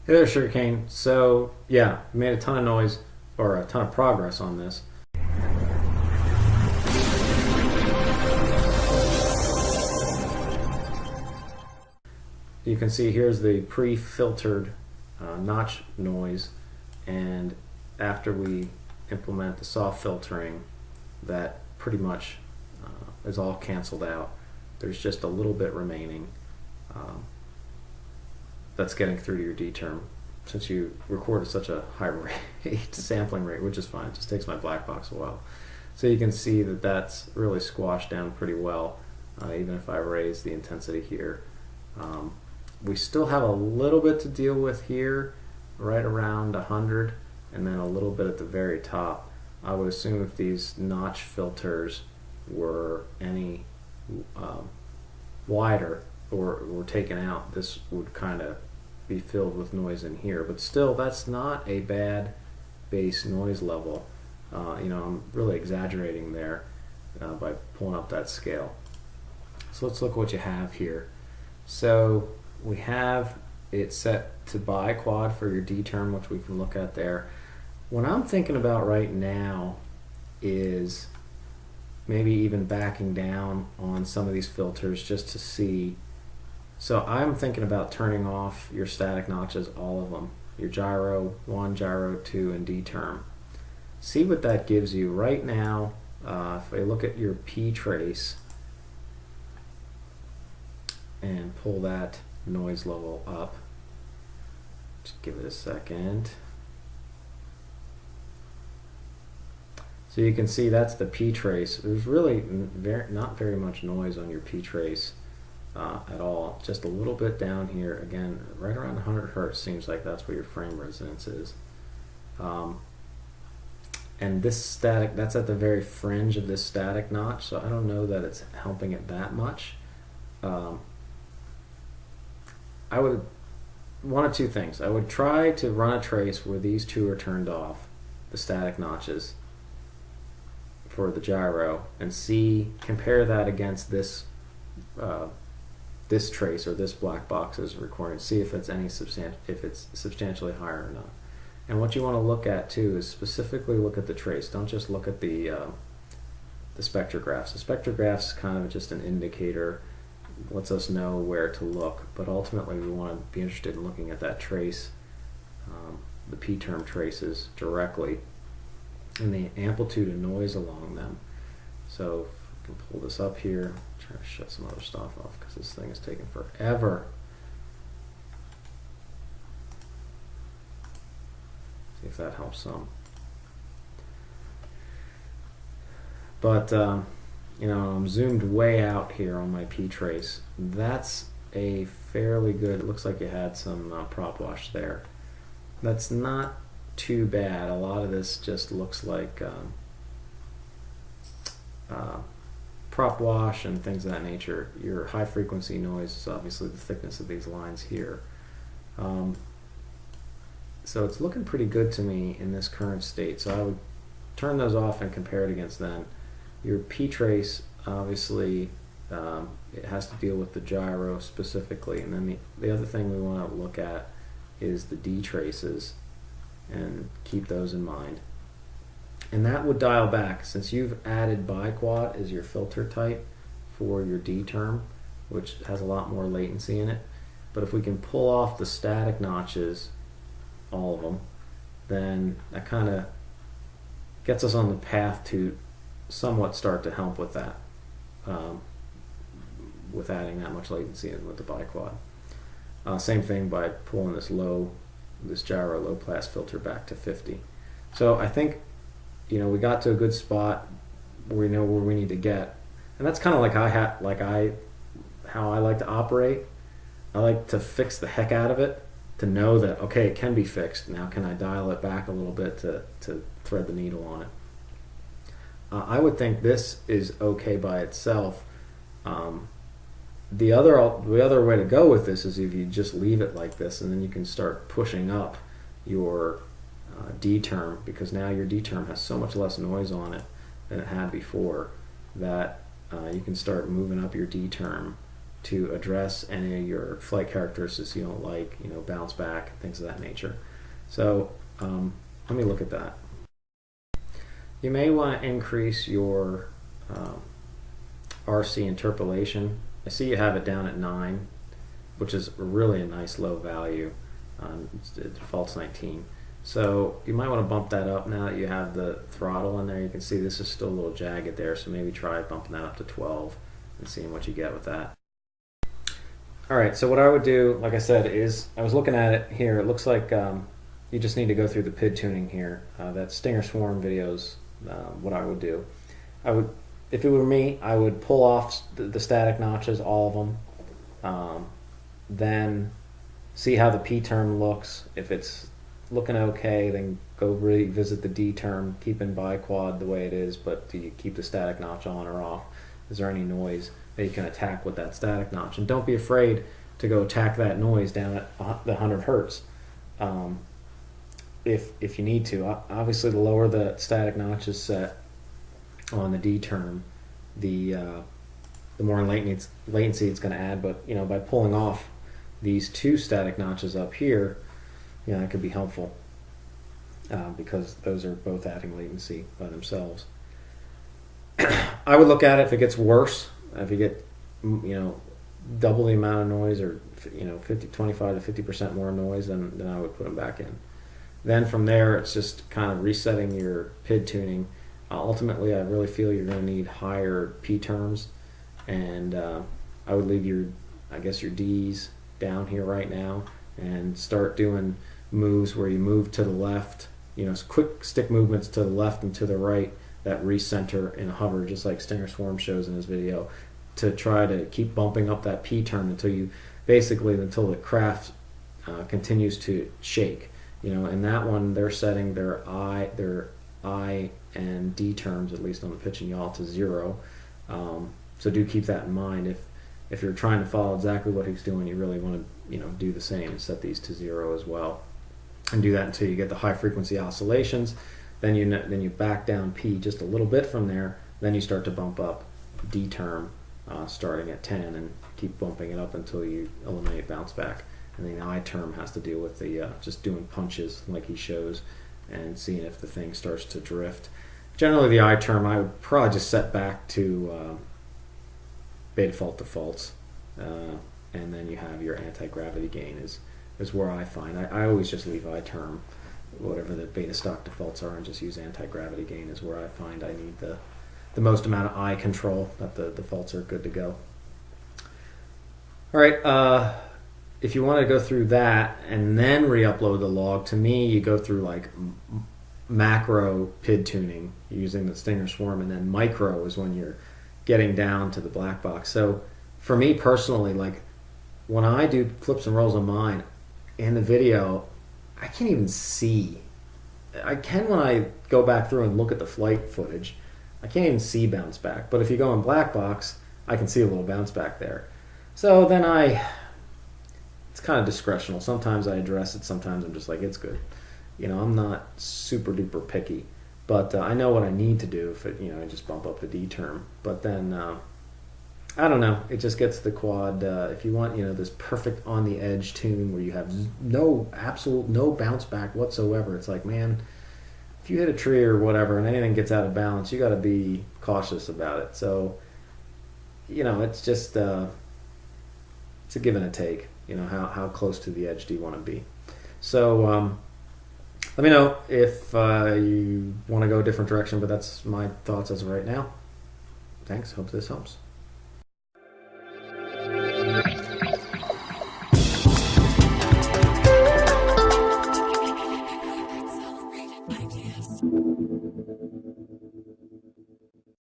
Hey there, Sugarkane. So, yeah, made a ton of noise or a ton of progress on this. You can see here's the pre-filtered notch noise, and after we implement the soft filtering, that pretty much is all canceled out. There's just a little bit remaining that's getting through to your Dterm. Since you recorded such a high rate, sampling rate, which is fine, it just takes my Blackbox a while. So you can see that that's really squashed down pretty well, even if I raise the intensity here. We still have a little bit to deal with here, right around 100, and then a little bit at the very top. I would assume if these notch filters were any wider or were taken out, this would kind of be filled with noise in here. But still, that's not a bad bass noise level. I'm really exaggerating there by pulling up that scale. So let's look at what you have here. So we have it set to bi-quad for your Dterm, which we can look at there. What I'm thinking about right now is maybe even backing down on some of these filters just to see. So I'm thinking about turning off your static notches, all of them, your Gyro 1, Gyro 2, and Dterm. See what that gives you. Right now, if I look at your P trace and pull that noise level up, just give it a second. So you can see that's the P trace. There's really not very much noise on your P trace at all. Just a little bit down here. Again, right around 100 hertz seems like that's where your frame resonance is. And this static, that's at the very fringe of this static notch, so I don't know that it's helping it that much. I would, one of two things. I would try to run a trace where these two are turned off, the static notches, for the gyro, and compare that against this this trace or this Blackbox's recording. See if it's substantially higher or not. And what you want to look at too is specifically look at the trace. Don't just look at the spectrographs. The spectrograph's kind of just an indicator, lets us know where to look. But ultimately, we want to be interested in looking at that trace, the P-term traces directly, and the amplitude and noise along them. So if I can pull this up here, try to shut some other stuff off because this thing is taking forever. See if that helps some. But I'm zoomed way out here on my P trace. That's a fairly good. It looks like you had some prop wash there. That's not too bad. A lot of this just looks like prop wash and things of that nature. Your high frequency noise is obviously the thickness of these lines here. So it's looking pretty good to me in this current state. So I would turn those off and compare it against then. Your P trace, obviously, it has to deal with the gyro specifically. And then the other thing we want to look at is the D traces and keep those in mind. And that would dial back, since you've added bi-quad as your filter type for your Dterm, which has a lot more latency in it. But if we can pull off the static notches, all of them, then that kind of gets us on the path to somewhat start to help with that, with adding that much latency in with the bi-quad. Same thing by pulling this gyro low pass filter back to 50. So I think we got to a good spot where we know where we need to get, and that's kind of like how I like to operate. I like to fix the heck out of it, to know that, okay, it can be fixed. Now can I dial it back a little bit to thread the needle on it? I would think this is okay by itself. The other way to go with this is if you just leave it like this, and then you can start pushing up your Dterm, because now your Dterm has so much less noise on it than it had before, that you can start moving up your Dterm to address any of your flight characteristics you don't like, bounce back, things of that nature. So let me look at that. You may want to increase your RC interpolation. I see you have it down at 9, which is really a nice low value. The default's 19. So you might want to bump that up now that you have the throttle in there. You can see this is still a little jagged there, so maybe try bumping that up to 12 and seeing what you get with that. Alright, so what I would do, like I said, is I was looking at it here. It looks like you just need to go through the PID tuning here. That Stinger Swarm videos, what I would do. If it were me, I would pull off the static notches, all of them. Then see how the P-term looks. If it's looking okay, then go revisit the D-term, keeping biquad the way it is, but do you keep the static notch on or off? Is there any noise that you can attack with that static notch? And don't be afraid to go attack that noise down at the 100 hertz if you need to. Obviously, the lower the static notch is set on the D-term, the more latency it's going to add. But by pulling off these 2 static notches up here, that could be helpful because those are both adding latency by themselves. I would look at it if it gets worse. If you get double the amount of noise, or 25 to 50% more noise, then I would put them back in. Then from there, it's just kind of resetting your PID tuning. Ultimately, I really feel you're going to need higher P terms, and I would leave your D's down here right now and start doing moves where you move to the left, quick stick movements to the left and to the right that recenter and hover, just like Stinger Swarm shows in his video, to try to keep bumping up that P term until the craft continues to shake. And that one, they're setting their I and D terms, at least on the pitch and yaw, to 0. So do keep that in mind. If you're trying to follow exactly what he's doing, you really want to do the same and set these to 0 as well, and do that until you get the high frequency oscillations. Then you back down P just a little bit from there. Then you start to bump up D term starting at 10 and keep bumping it up until you eliminate bounce back. And then the I term has to deal with the just doing punches like he shows and seeing if the thing starts to drift. Generally, the I term I would probably just set back to beta fault defaults, and then you have your anti-gravity gain is where I find. I always just leave I term, whatever the beta stock defaults are, and just use anti-gravity gain is where I find I need the most amount of I control, that the defaults are good to go. All right. If you want to go through that and then re-upload the log, to me, you go through like macro PID tuning using the Stinger Swarm, and then micro is when you're getting down to the Blackbox. So for me personally, like when I do flips and rolls on mine in the video, I can't even see. I can when I go back through and look at the flight footage. I can't even see bounce back. But if you go in Blackbox, I can see a little bounce back there. So then it's kind of discretional. Sometimes I address it, sometimes I'm just like, it's good. I'm not super duper picky, but I know what I need to do if I just bump up the D term. But then, I don't know, it just gets the quad, if you want, this perfect on the edge tune where you have no bounce back whatsoever. It's like, man, if you hit a tree or whatever and anything gets out of balance, you got to be cautious about it. So, it's just, it's a give and a take. How close to the edge do you want to be? So let me know if you want to go a different direction, but that's my thoughts as of right now. Thanks. Hope this helps.